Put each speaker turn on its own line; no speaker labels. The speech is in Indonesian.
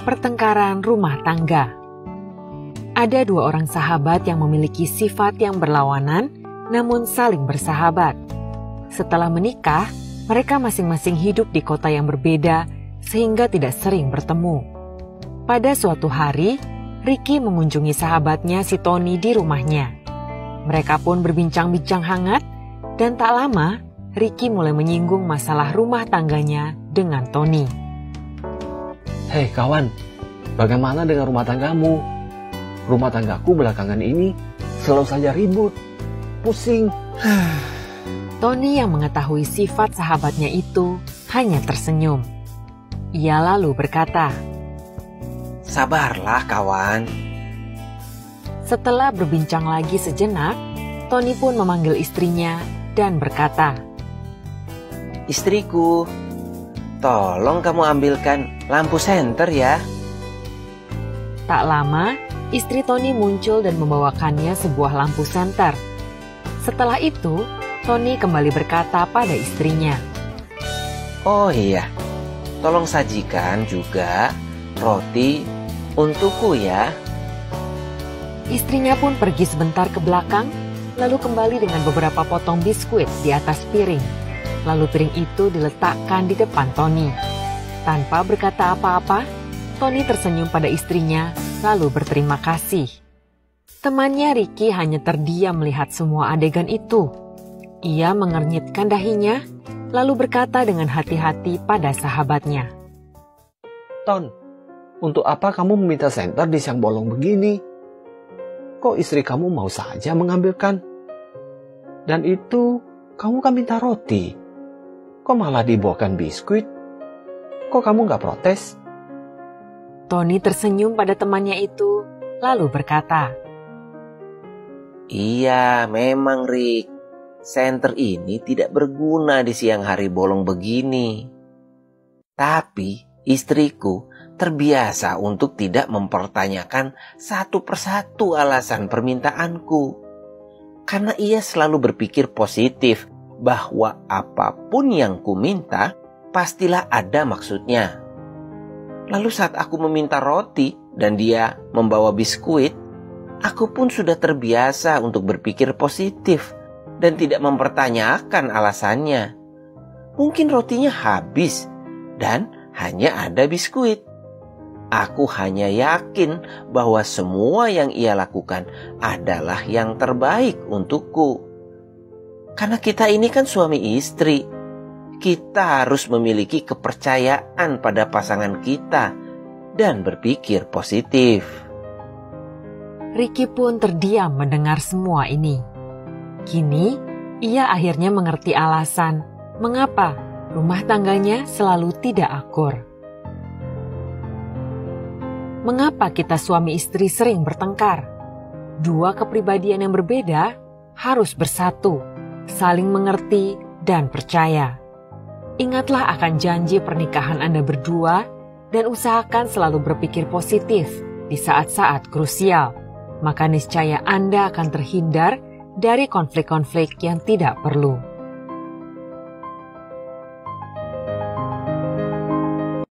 Pertengkaran rumah tangga. Ada dua orang sahabat yang memiliki sifat yang berlawanan, namun saling bersahabat. Setelah menikah, mereka masing-masing hidup di kota yang berbeda, sehingga tidak sering bertemu. Pada suatu hari, Ricky mengunjungi sahabatnya si Tony di rumahnya. Mereka pun berbincang-bincang hangat, dan tak lama, Ricky mulai menyinggung masalah rumah tangganya dengan Tony.
Hei kawan, bagaimana dengan rumah tanggamu? Rumah tanggaku belakangan ini selalu saja ribut, pusing.
Tony yang mengetahui sifat sahabatnya itu hanya tersenyum. Ia lalu berkata,
"Sabarlah kawan."
Setelah berbincang lagi sejenak, Tony pun memanggil istrinya dan berkata,
"Istriku, tolong kamu ambilkan lampu senter ya."
Tak lama, istri Tony muncul dan membawakannya sebuah lampu senter. Setelah itu, Tony kembali berkata pada istrinya,
"Oh iya, tolong sajikan juga roti untukku ya."
Istrinya pun pergi sebentar ke belakang, lalu kembali dengan beberapa potong biskuit di atas piring. Lalu piring itu diletakkan di depan Tony. Tanpa berkata apa-apa, Tony tersenyum pada istrinya, lalu berterima kasih. Temannya Ricky hanya terdiam melihat semua adegan itu. Ia mengernyitkan dahinya, lalu berkata dengan hati-hati pada sahabatnya,
Ton, untuk apa kamu meminta senter di siang bolong begini? Kok istri kamu mau saja mengambilkan? Dan itu kamu kan minta roti. Kok malah dibawakan biskuit? Kok kamu gak protes?
Tony tersenyum pada temannya itu, lalu berkata,
"Iya, memang Rick. Senter ini tidak berguna di siang hari bolong begini. Tapi istriku terbiasa untuk tidak mempertanyakan satu persatu alasan permintaanku. Karena ia selalu berpikir positif bahwa apapun yang ku minta pastilah ada maksudnya. Lalu saat aku meminta roti dan dia membawa biskuit, aku pun sudah terbiasa untuk berpikir positif dan tidak mempertanyakan alasannya. Mungkin rotinya habis dan hanya ada biskuit. Aku hanya yakin bahwa semua yang ia lakukan adalah yang terbaik untukku. Karena kita ini kan suami istri. Kita harus memiliki kepercayaan pada pasangan kita dan berpikir positif."
Ricky pun terdiam mendengar semua ini. Kini, ia akhirnya mengerti alasan mengapa rumah tangganya selalu tidak akur. Mengapa kita suami istri sering bertengkar? Dua kepribadian yang berbeda harus bersatu, saling mengerti dan percaya. Ingatlah akan janji pernikahan Anda berdua dan usahakan selalu berpikir positif di saat-saat krusial. Maka niscaya Anda akan terhindar dari konflik-konflik yang tidak perlu.